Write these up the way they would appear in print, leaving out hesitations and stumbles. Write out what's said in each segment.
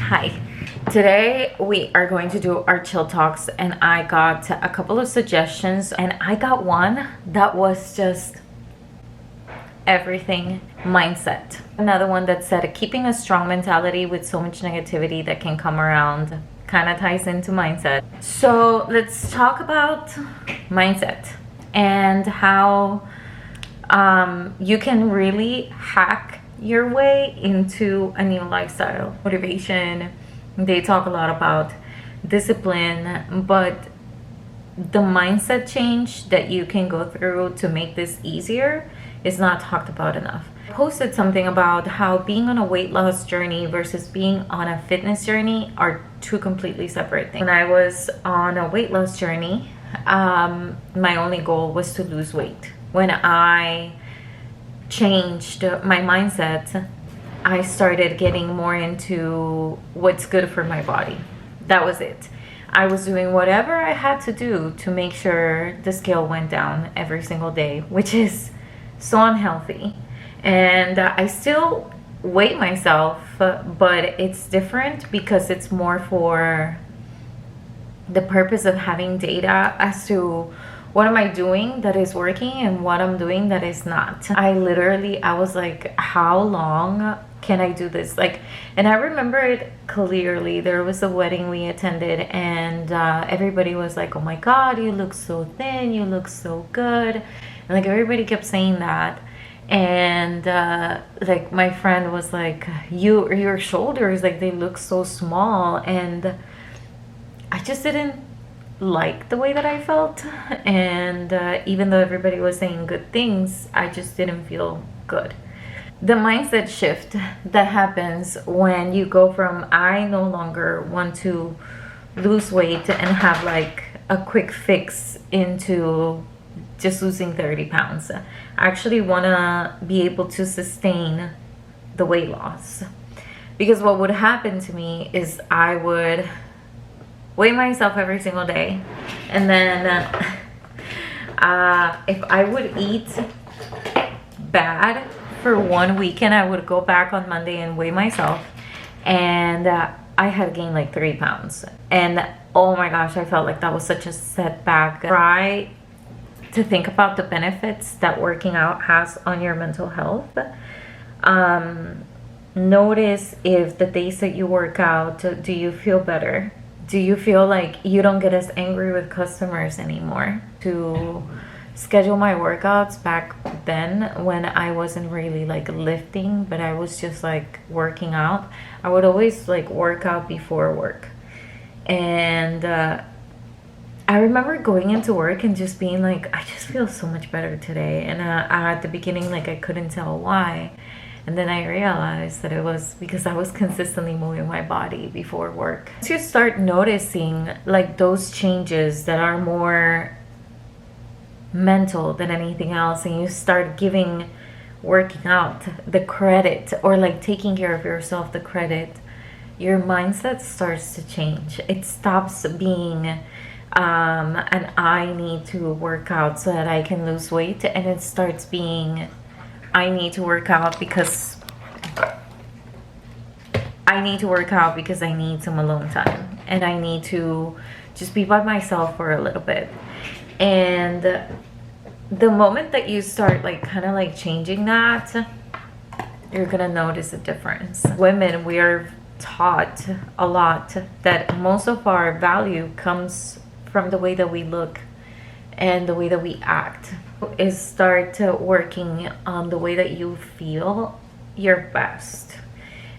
Hi. Today we are going to do our chill talks, and I got a couple of suggestions, and I got one that was just everything mindset. Another one that said keeping a strong mentality with so much negativity that can come around kind of ties into mindset. So let's talk about mindset and how you can really hack your way into a new lifestyle. Motivation, they talk a lot about discipline, but the mindset change that you can go through to make this easier is not talked about enough. I posted something about how being on a weight loss journey versus being on a fitness journey are two completely separate things. When I was on a weight loss journey, my only goal was to lose weight. When I changed my mindset, I started getting more into what's good for my body. That was it. I was doing whatever I had to do to make sure the scale went down every single day, which is so unhealthy. And I still weigh myself, but it's different because it's more for the purpose of having data as to what am I doing that is working and what I'm doing that is not. I was like, how long can I do this? And I remember it clearly. There was a wedding we attended, and everybody was like, oh my God, you look so thin, you look so good. And everybody kept saying that. And my friend was like, your shoulders, they look so small. And I just didn't like the way that I felt, and even though everybody was saying good things, I just didn't feel good. The mindset shift that happens when you go from I no longer want to lose weight and have a quick fix into just losing 30 pounds. I actually want to be able to sustain the weight loss, because what would happen to me is I would weigh myself every single day, and then if I would eat bad for one weekend, I would go back on Monday and weigh myself, and I had gained 3 pounds, and oh my gosh, I felt like that was such a setback. Try to think about the benefits that working out has on your mental health. Notice if the days that you work out, do you feel better? Do you feel like you don't get as angry with customers anymore? To schedule my workouts back then, when I wasn't really lifting, but I was just working out, I would always work out before work. And I remember going into work and just being like, I just feel so much better today. And at the beginning, I couldn't tell why. And then I realized that it was because I was consistently moving my body before work. Once you start noticing those changes that are more mental than anything else, and you start giving working out the credit, or taking care of yourself the credit, your mindset starts to change. It stops being an I need to work out so that I can lose weight, and it starts being I need to work out because I need some alone time, and I need to just be by myself for a little bit. And the moment that you start changing that, you're gonna notice a difference. Women, we are taught a lot that most of our value comes from the way that we look and the way that we act. Is start working on the way that you feel your best,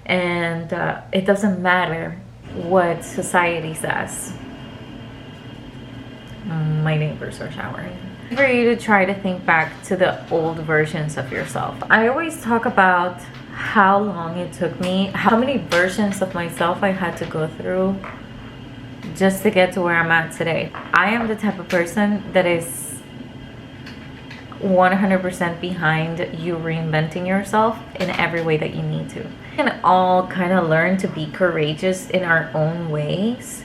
and it doesn't matter what society says. My neighbors are showering. For you to try to think back to the old versions of yourself. I always talk about how long it took me, how many versions of myself I had to go through just to get to where I'm at today. I am the type of person that is 100% behind you reinventing yourself in every way that you need to. We can all kind of learn to be courageous in our own ways,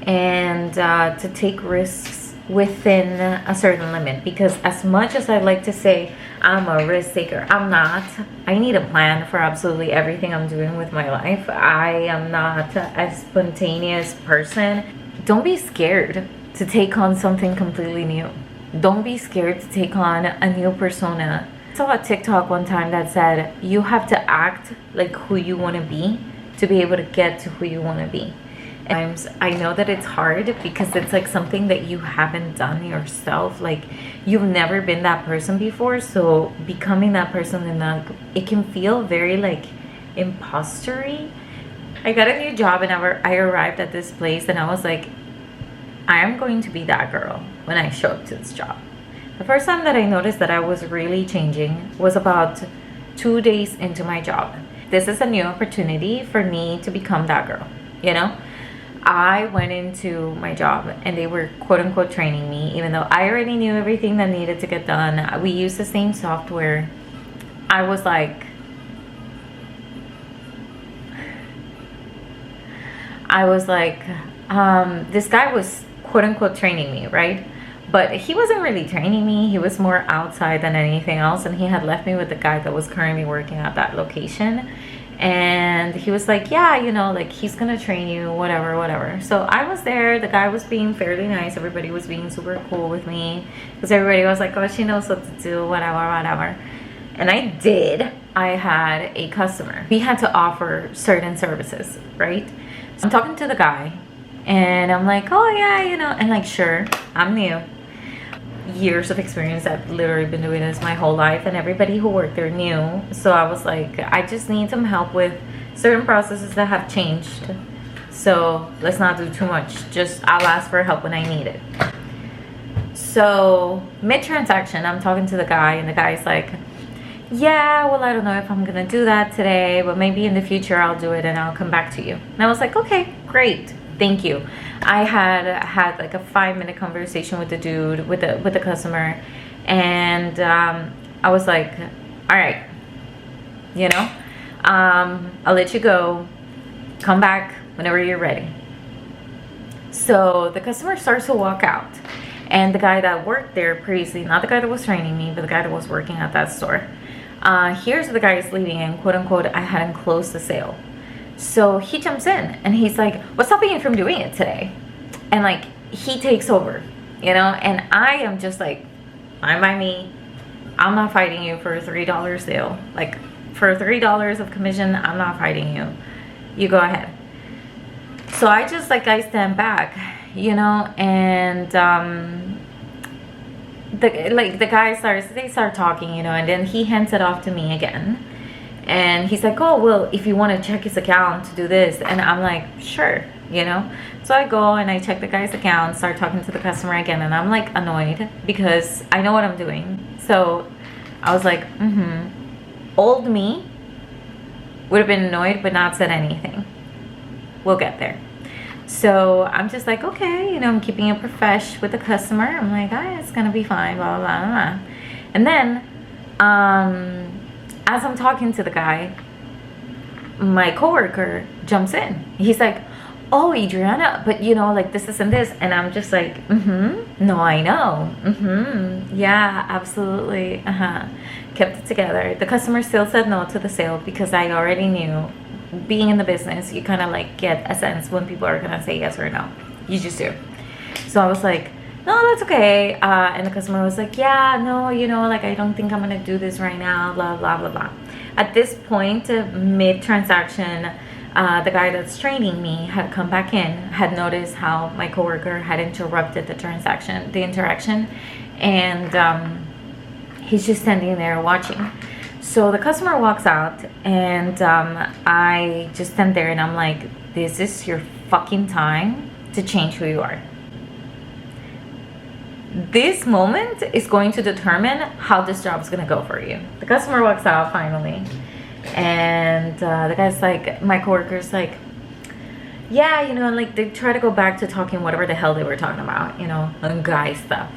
and to take risks within a certain limit, because as much as I like to say I'm a risk taker, I'm not. I need a plan for absolutely everything I'm doing with my life. I am not a spontaneous person. Don't be scared to take on something completely new. Don't be scared to take on a new persona. I saw a TikTok one time that said you have to act like who you want to be able to get to who you want to be. And I know that it's hard because it's like something that you haven't done yourself. Like, you've never been that person before, so becoming that person, and it can feel very like impostery. I got a new job and I arrived at this place and I was like, I am going to be that girl when I show up to this job. The first time that I noticed that I was really changing was about 2 days into my job. This is a new opportunity for me to become that girl, you know? I went into my job and they were quote unquote training me, even though I already knew everything that needed to get done. We used the same software. I was like, this guy was quote unquote training me, right? But he wasn't really training me. He was more outside than anything else. And he had left me with the guy that was currently working at that location. And he was like, yeah, you know, like, he's gonna train you, whatever. So I was there. The guy was being fairly nice. Everybody was being super cool with me because everybody was like, oh, she knows what to do, whatever. And I did. I had a customer. We had to offer certain services, right? So I'm talking to the guy and I'm like, oh yeah, you know, and like, sure, I'm new. Years of experience. I've literally been doing this my whole life, and everybody who worked there knew. So I was like, I just need some help with certain processes that have changed, so let's not do too much. Just, I'll ask for help when I need it. So mid-transaction, I'm talking to the guy and the guy's like, yeah, well, I don't know if I'm gonna do that today, but maybe in the future I'll do it and I'll come back to you. And I was like, okay, great, thank you. I had like a 5-minute conversation with the dude, with the customer, and I was like, all right, you know, I'll let you go. Come back whenever you're ready. So the customer starts to walk out, and the guy that worked there previously, not the guy that was training me, but the guy that was working at that store, here's the guy is leaving, and quote unquote, I hadn't closed the sale. So he jumps in and he's like, what's stopping you from doing it today? And like, he takes over, you know, and I am just like, fine by me. I'm not fighting you for a $3 sale. Like, for $3 of commission, I'm not fighting you. You go ahead. So I just like, I stand back, you know, and the guy they start talking, you know, and then he hands it off to me again. And he's like, oh, well, if you want to check his account to do this. And I'm like, sure, you know. So I go and I check the guy's account, start talking to the customer again. And I'm like annoyed because I know what I'm doing. So I was like, Old me would have been annoyed but not said anything. We'll get there. So I'm just like, okay, you know, I'm keeping it profesh with the customer. I'm like, it's going to be fine, blah, blah, blah, blah. And then, as I'm talking to the guy, my coworker jumps in. He's like, oh, Adriana, but you know, like, this and this. And I'm just like, no, I know. Yeah, absolutely. Kept it together. The customer still said no to the sale because I already knew, being in the business, you kind of like get a sense when people are gonna say yes or no. You just do. So I was like, no, that's okay. And the customer was like, yeah, no, you know, like, I don't think I'm gonna do this right now, blah, blah, blah, blah. At this point, mid-transaction, the guy that's training me had come back in, had noticed how my coworker had interrupted the interaction, and he's just standing there watching. So the customer walks out, and I just stand there and I'm like, this is your fucking time to change who you are. This moment is going to determine how this job is going to go for you. The customer walks out finally, and the guy's like, my coworker's like, yeah, you know, like, they try to go back to talking whatever the hell they were talking about, you know, on guy stuff.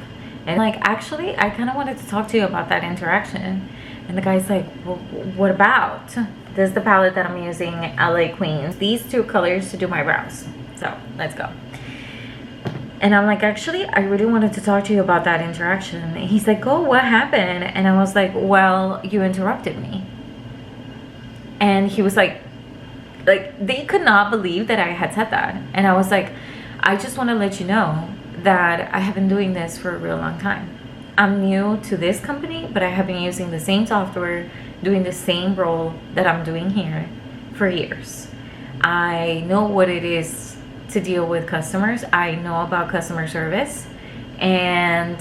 And like, actually, I kind of wanted to talk to you about that interaction. And the guy's like, well, what about? This is the palette that I'm using, LA Queens. These 2 colors to do my brows. So let's go. And I'm like, actually, I really wanted to talk to you about that interaction. And he's like, oh, what happened? And I was like, well, you interrupted me. And he was like they could not believe that I had said that. And I was like, I just want to let you know that I have been doing this for a real long time. I'm new to this company, but I have been using the same software, doing the same role that I'm doing here for years. I know what it is to deal with customers. I know about customer service, and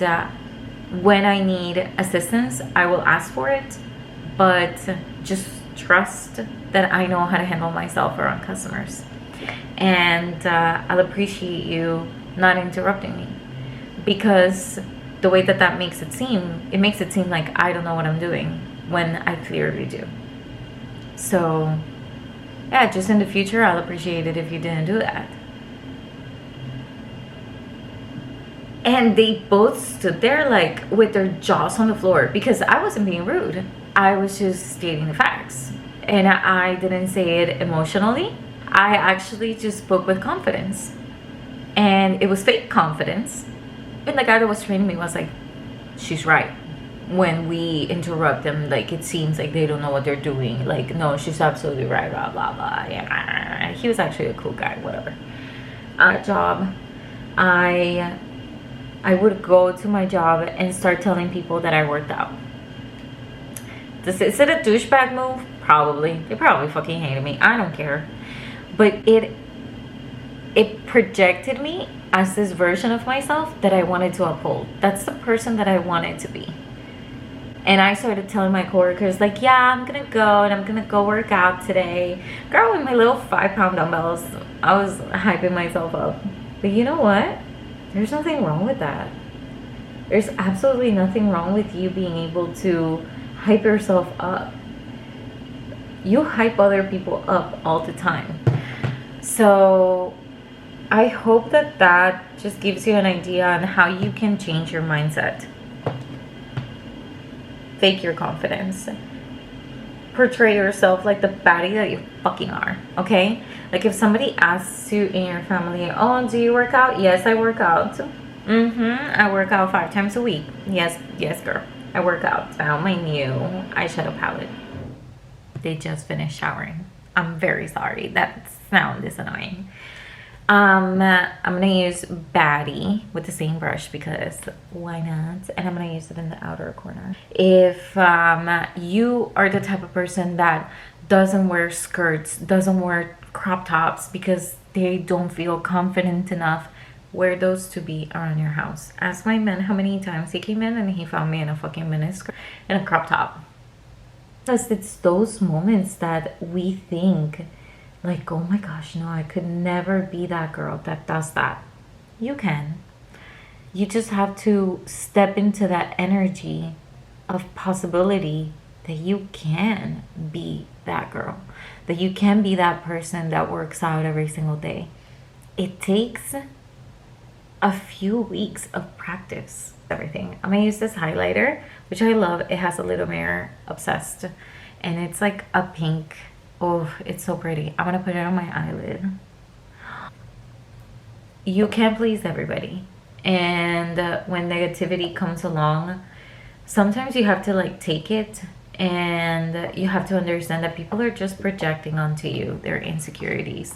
when I need assistance, I will ask for it, but just trust that I know how to handle myself around customers. And I'll appreciate you not interrupting me, because the way that makes it seem like I don't know what I'm doing when I clearly do. So yeah, just in the future, I'll appreciate it if you didn't do that. And they both stood there like with their jaws on the floor, because I wasn't being rude. I was just stating the facts. And I didn't say it emotionally. I actually just spoke with confidence. And it was fake confidence. And the guy that was training me was like, she's right. When we interrupt them, like, it seems like they don't know what they're doing. Like, no, she's absolutely right, blah, blah, blah. Yeah. He was actually a cool guy, whatever. Job, I would go to my job and start telling people that I worked out. Is it a douchebag move? Probably. They probably fucking hated me. I don't care. But it projected me as this version of myself that I wanted to uphold. That's the person that I wanted to be. And I started telling my coworkers, like, yeah, I'm gonna go and I'm gonna go work out today. Girl, with my little 5-pound dumbbells, I was hyping myself up. But you know what? There's nothing wrong with that. There's absolutely nothing wrong with you being able to hype yourself up. You hype other people up all the time. So I hope that just gives you an idea on how you can change your mindset. Fake your confidence. Portray yourself like the baddie that you fucking are, okay? Like if somebody asks you in your family, oh, do you work out? Yes, I work out. I work out 5 times a week. Yes, girl. I work out. Found my new eyeshadow palette. They just finished showering. I'm very sorry. That sound is annoying. I'm gonna use Baddie with the same brush because why not? And I'm gonna use it in the outer corner. If you are the type of person that doesn't wear skirts, doesn't wear crop tops because they don't feel confident enough, wear those to be around your house. Ask my man how many times he came in and he found me in a fucking miniskirt and a crop top. Because it's those moments that we think like, oh my gosh, no, I could never be that girl that does that. You can. You just have to step into that energy of possibility that you can be that girl, that you can be that person that works out every single day. It takes a few weeks of practice. Everything. I'm gonna use this highlighter, which I love. It has a little mirror, obsessed, and it's like a pink. Oh, it's so pretty. I'm gonna put it on my eyelid. You can't please everybody, and when negativity comes along, sometimes you have to like take it, and you have to understand that people are just projecting onto you their insecurities.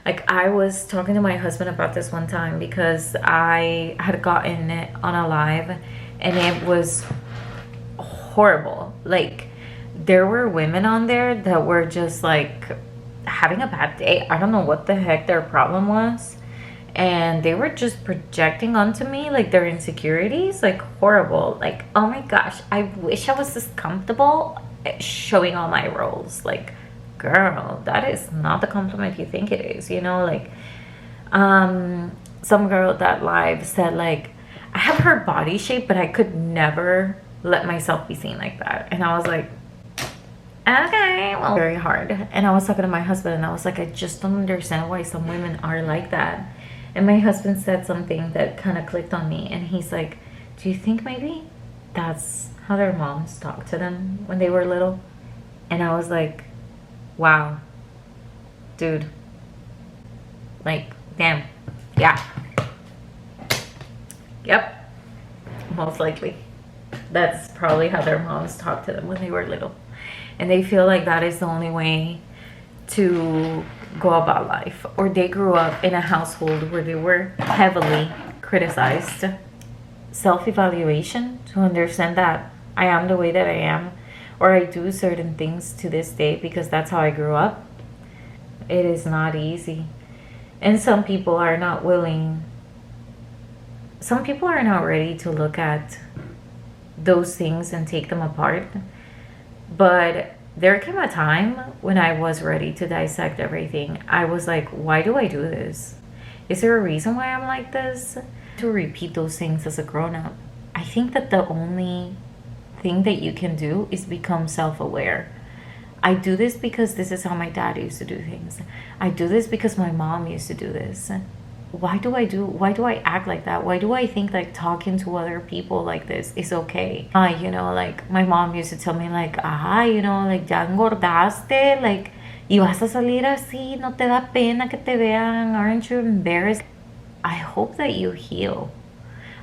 Like I was talking to my husband about this one time because I had gotten it on a live and it was horrible. Like there were women on there that were just like having a bad day. I don't know what the heck their problem was. And they were just projecting onto me like their insecurities, like horrible. Like, oh my gosh, I wish I was this comfortable showing all my roles. Like, girl, that is not the compliment you think it is, you know? Like some girl that live said like, I have her body shape, but I could never let myself be seen like that. And I was like, okay, well, very hard. And I was talking to my husband and I was like, I just don't understand why some women are like that. And my husband said something that kind of clicked on me, and he's like, do you think maybe that's how their moms talked to them when they were little? And I was like, wow, dude, like, damn, yeah. Yep, most likely. That's probably how their moms talked to them when they were little. And they feel like that is the only way to go about life. Or they grew up in a household where they were heavily criticized. Self-evaluation, to understand that I am the way that I am, or I do certain things to this day because that's how I grew up. It is not easy. And some people are not willing, some people are not ready to look at those things and take them apart. But there came a time when I was ready to dissect everything. I was like, why do I do this? Is there a reason why I'm like this? To repeat those things as a grown-up. I think that the only thing that you can do is become self-aware. I do this because this is how my dad used to do things. I do this because my mom used to do this. Why do I act like that? Why do I think like talking to other people like this is okay? You know, like my mom used to tell me like, you know, like ya engordaste, like, y vas a salir así, no te da pena que te vean, aren't you embarrassed? I hope that you heal.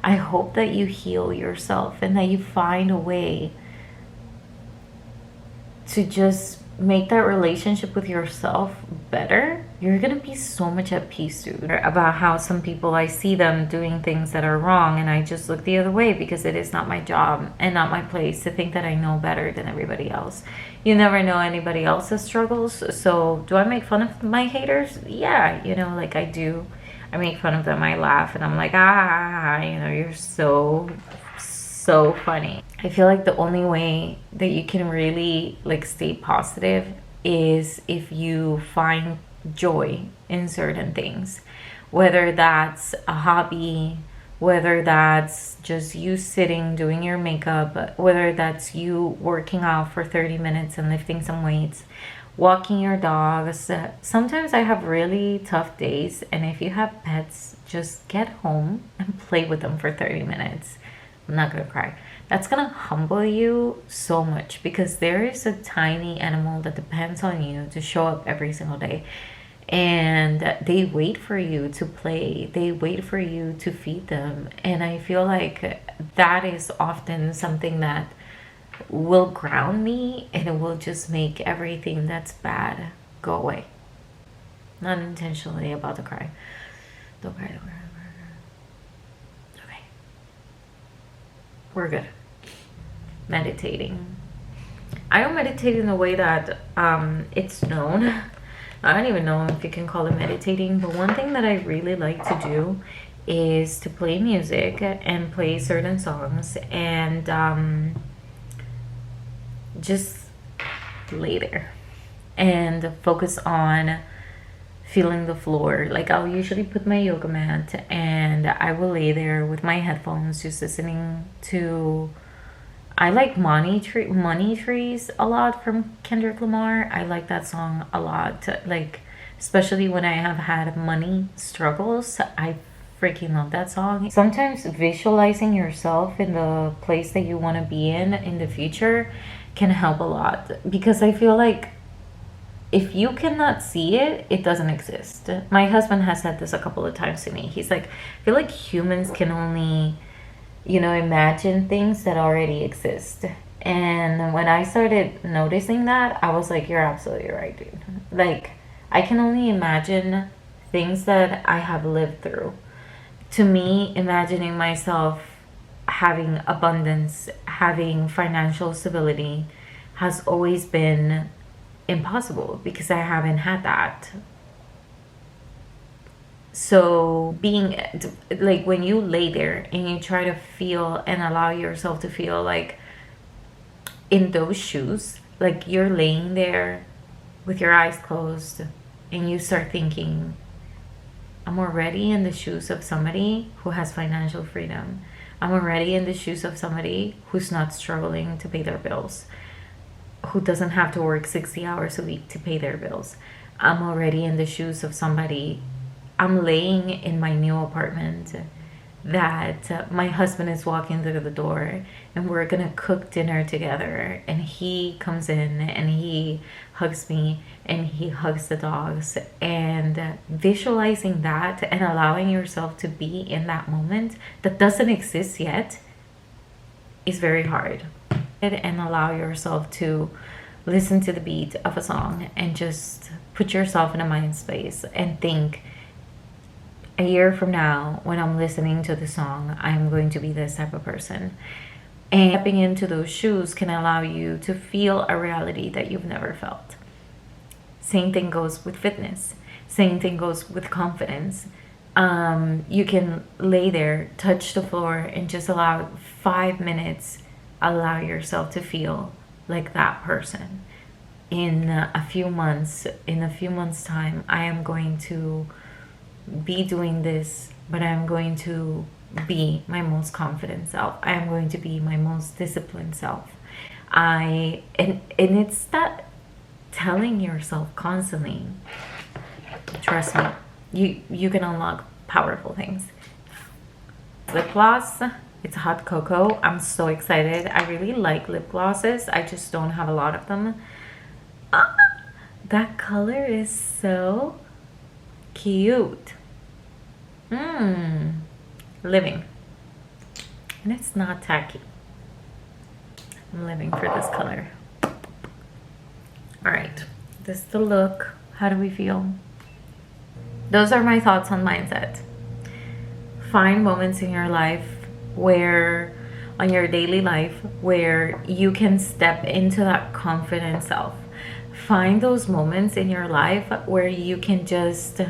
I hope that you heal yourself and that you find a way to just make that relationship with yourself better. You're gonna be so much at peace, dude. About how some people, I see them doing things that are wrong and I just look the other way because it is not my job and not my place to think that I know better than everybody else. You never know anybody else's struggles. So do I make fun of my haters? Yeah, you know, like I do. I make fun of them, I laugh, and I'm like, you know, you're so funny. I feel like the only way that you can really like stay positive is if you find joy in certain things, whether that's a hobby, whether that's just you sitting doing your makeup, whether that's you working out for 30 minutes and lifting some weights, walking your dogs. Sometimes I have really tough days, and if you have pets, just get home and play with them for 30 minutes. I'm not gonna cry. That's gonna humble you so much because there is a tiny animal that depends on you to show up every single day, and they wait for you to play, they wait for you to feed them. And I feel like that is often something that will ground me, and it will just make everything that's bad go away. Not intentionally about to cry. Don't cry, don't cry, don't cry. Okay. We're good. Meditating. I don't meditate in the way that it's known. I don't even know if you can call it meditating, but one thing that I really like to do is to play music and play certain songs and just lay there and focus on feeling the floor. Like I'll usually put my yoga mat and I will lay there with my headphones just listening to, I like Money Trees a lot from Kendrick Lamar. I like that song a lot, like especially when I have had money struggles. I freaking love that song. Sometimes visualizing yourself in the place that you want to be in the future can help a lot, because I feel like if you cannot see it, it doesn't exist. My husband has said this a couple of times to me. He's like, I feel like humans can only, you know, imagine things that already exist. And when I started noticing that, I was like, you're absolutely right, dude. Like, I can only imagine things that I have lived through. To me, imagining myself having abundance, having financial stability has always been impossible because I haven't had that. So being like, when you lay there and you try to feel and allow yourself to feel like in those shoes, like you're laying there with your eyes closed and you start thinking, I'm already in the shoes of somebody who has financial freedom. I'm already in the shoes of somebody who's not struggling to pay their bills, who doesn't have to work 60 hours a week to pay their bills. I'm already in the shoes of somebody. I'm laying in my new apartment that my husband is walking through the door and we're gonna cook dinner together, and he comes in and he hugs me and he hugs the dogs, and visualizing that and allowing yourself to be in that moment that doesn't exist yet is very hard. And allow yourself to listen to the beat of a song and just put yourself in a mind space and think, a year from now when I'm listening to the song, I'm going to be this type of person. And stepping into those shoes can allow you to feel a reality that you've never felt. Same thing goes with fitness. Same thing goes with confidence. You can lay there, touch the floor, and just allow 5 minutes, allow yourself to feel like that person. In a few months time, I am going to be doing this, but I'm going to be my most confident self. I am going to be my most disciplined self. And it's that telling yourself constantly, trust me, you can unlock powerful things. Lip gloss, it's hot cocoa. I'm so excited. I really like lip glosses. I just don't have a lot of them. That color is so cute. Living. And it's not tacky. I'm living for this color. Alright, this is the look. How do we feel? Those are my thoughts on mindset. Find moments in your life where, on your daily life, where you can step into that confident self. Find those moments in your life where you can just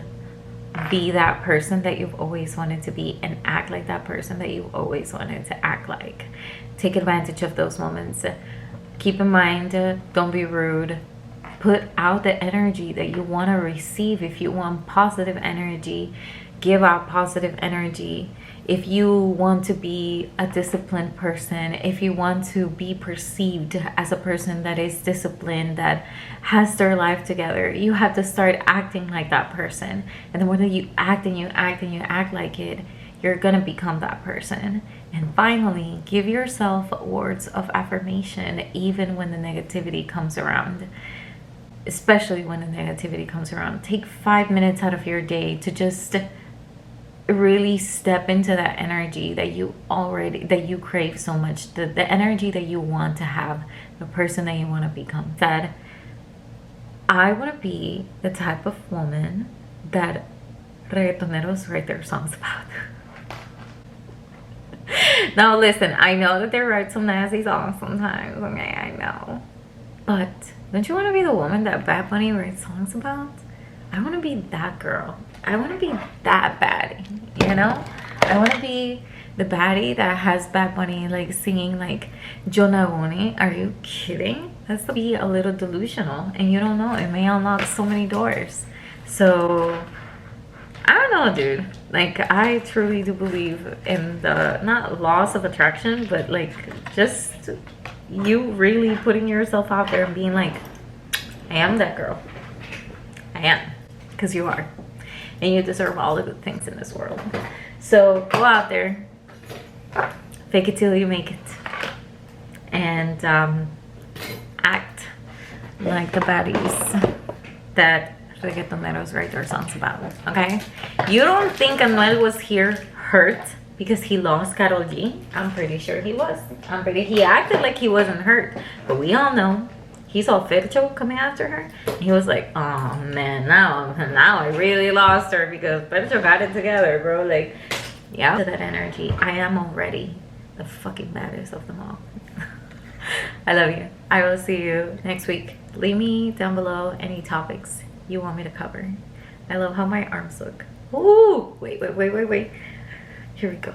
be that person that you've always wanted to be and act like that person that you've always wanted to act like. Take advantage of those moments. Keep in mind, don't be rude. Put out the energy that you want to receive. If you want positive energy, give out positive energy. If you want to be a disciplined person, if you want to be perceived as a person that is disciplined, that has their life together, you have to start acting like that person. And the more that you act and you act and you act like it, you're gonna become that person. And finally, give yourself words of affirmation even when the negativity comes around. Especially when the negativity comes around. Take 5 minutes out of your day to just really step into that energy that you crave so much, the energy that you want to have, the person that you want to become. Said, I want to be the type of woman that reggaetoneros write their songs about. Now listen, I know that they write some nasty songs sometimes, okay, I know, but don't you want to be the woman that Bad Bunny writes songs about? I want to be that girl. I want to be that baddie, you know? I want to be the baddie that has Bad Bunny like singing like Jonagoni. Are you kidding? That's to be a little delusional, and you don't know, it may unlock so many doors. So I don't know, dude. Like, I truly do believe in the, not laws of attraction, but like just you really putting yourself out there and being like, I am that girl. I am. Because you are. And you deserve all the good things in this world. So go out there, fake it till you make it, and act like the baddies that reggaetoneros write their songs about. Okay? You don't think Anuel was here hurt because he lost Karol G? I'm pretty sure he was. He acted like he wasn't hurt, but we all know he saw Fercho coming after her. And he was like, oh man, now I really lost her because Fercho got it together, bro. Like, yeah. To that energy, I am already the fucking baddest of them all. I love you. I will see you next week. Leave me down below any topics you want me to cover. I love how my arms look. Ooh, wait. Here we go.